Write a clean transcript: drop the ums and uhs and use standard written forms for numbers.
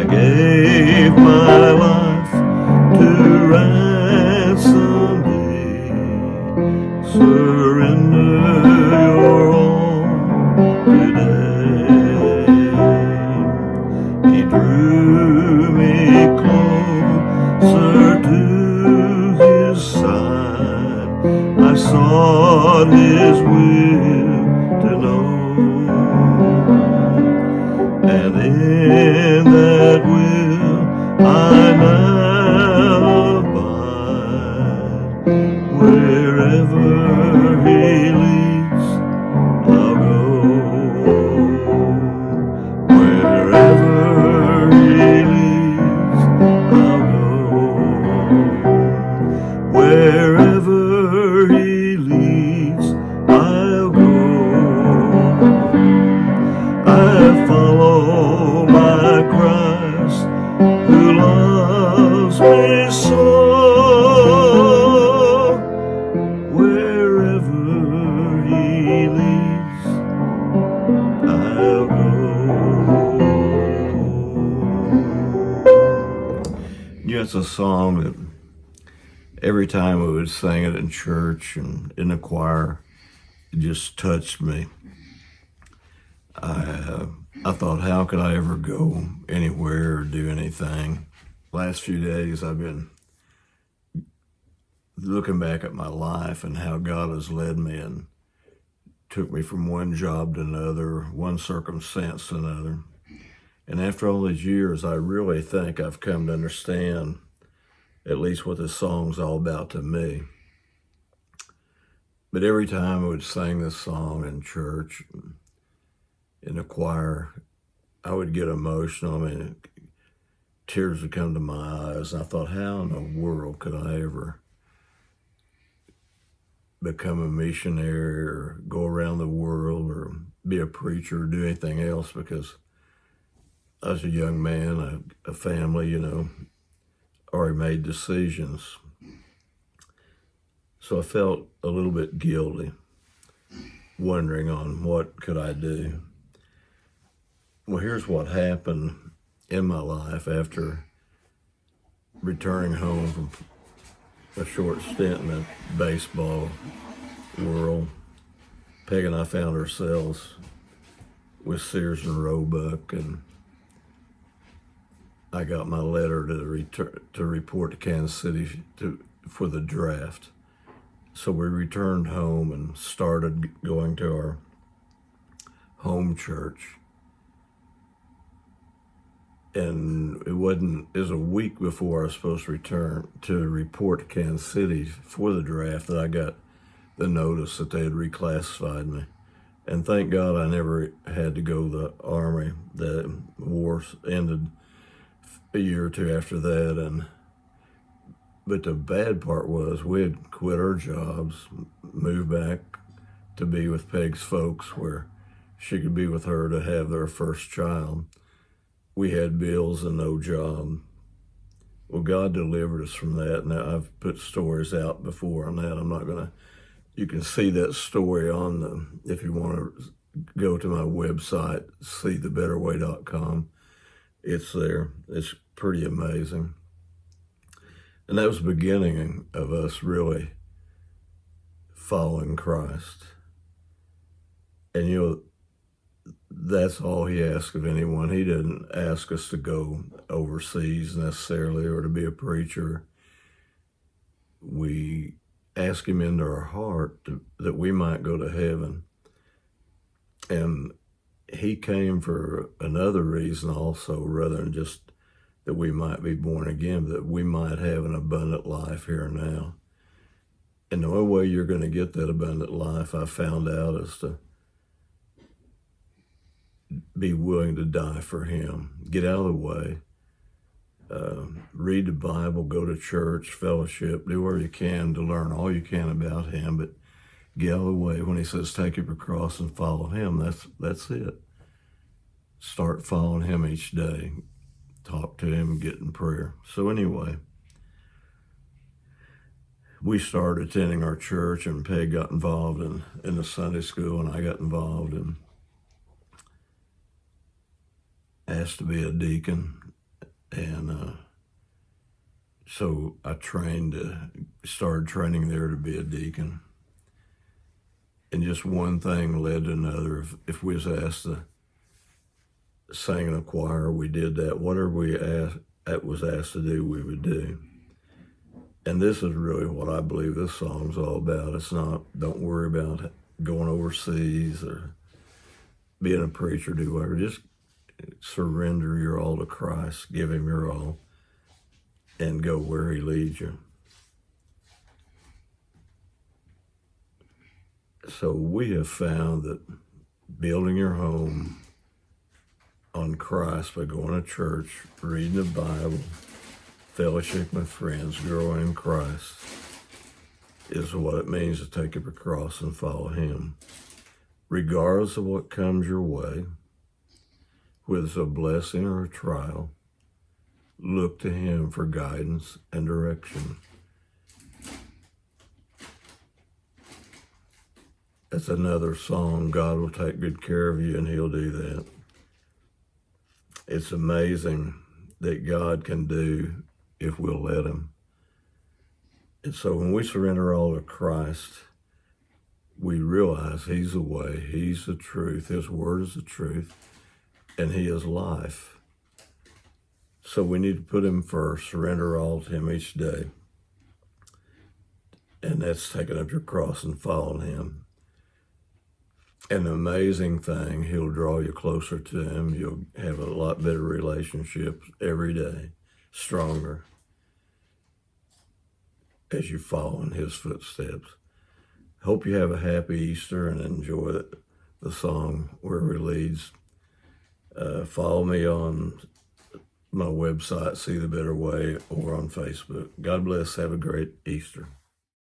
I gave my life to ransom thee. Surrender your all today. He drew me closer to his side. I sought his will to know, and in that will I now abide. Wherever he leads, I'll go. Wherever he leads, I'll go. Wherever he leads, I'll go. I follow my Christ who loves me so. Wherever he leads, I'll go. Yeah, it's a song that every time we would sing it in church and in the choir, it just touched me. I thought, how could I ever go anywhere or do anything? Last few days, I've been looking back at my life and how God has led me and took me from one job to another, one circumstance to another. And after all these years, I really think I've come to understand at least what this song's all about to me. But every time I would sing this song in church, in the choir, I would get emotional. I mean, tears would come to my eyes. And I thought, how in the world could I ever become a missionary or go around the world or be a preacher or do anything else? Because I was a young man, a family, already made decisions. So I felt a little bit guilty, wondering on what could I do. Well, here's what happened in my life after returning home from a short stint in the baseball world. Peg and I found ourselves with Sears and Roebuck, and I got my letter to report to Kansas City for the draft. So we returned home and started going to our home church. And it was a week before I was supposed to return to report to Kansas City for the draft that I got the notice that they had reclassified me. And thank God I never had to go to the Army. The war ended a year or two after that. But the bad part was we had quit our jobs, moved back to be with Peg's folks where she could be with her to have their first child. We had bills and no job. Well, God delivered us from that. Now, I've put stories out before on that. I'm not going to, you can see that story if you want to go to my website, seethebetterway.com. It's there. It's pretty amazing. And that was the beginning of us really following Christ. And that's all he asked of anyone. He didn't ask us to go overseas necessarily or to be a preacher. We asked him into our heart that we might go to heaven. And he came for another reason also, rather than just that we might be born again, that we might have an abundant life here and now. And the only way you're going to get that abundant life, I found out, is to be willing to die for him. Get out of the way. Read the Bible, go to church, fellowship, do whatever you can to learn all you can about him, but get out of the way. When he says take up your cross and follow him, that's it. Start following him each day. Talk to him, get in prayer. So anyway, we started attending our church, and Peg got involved in the Sunday school, and I got involved and asked to be a deacon. And so I started training there to be a deacon. And just one thing led to another. If we was asked to sing in a choir, we did that. Whatever that was asked to do, we would do. And this is really what I believe this song's all about. It's not, don't worry about going overseas or being a preacher, do whatever. Just surrender your all to Christ, give him your all, and go where he leads you. So we have found that building your home on Christ by going to church, reading the Bible, fellowship with friends, growing in Christ is what it means to take up a cross and follow him. Regardless of what comes your way, whether it's a blessing or a trial, look to him for guidance and direction. That's another song. God will take good care of you, and he'll do that. It's amazing that God can do if we'll let him. And so when we surrender all to Christ, we realize he's the way, he's the truth, his word is the truth, and he is life. So we need to put him first, surrender all to him each day. And that's taking up your cross and following him. An amazing thing, he'll draw you closer to him. You'll have a lot better relationships every day, stronger, as you follow in his footsteps. Hope you have a happy Easter and enjoy the song wherever it leads. Follow me on my website, See the Better Way, or on Facebook. God bless. Have a great Easter.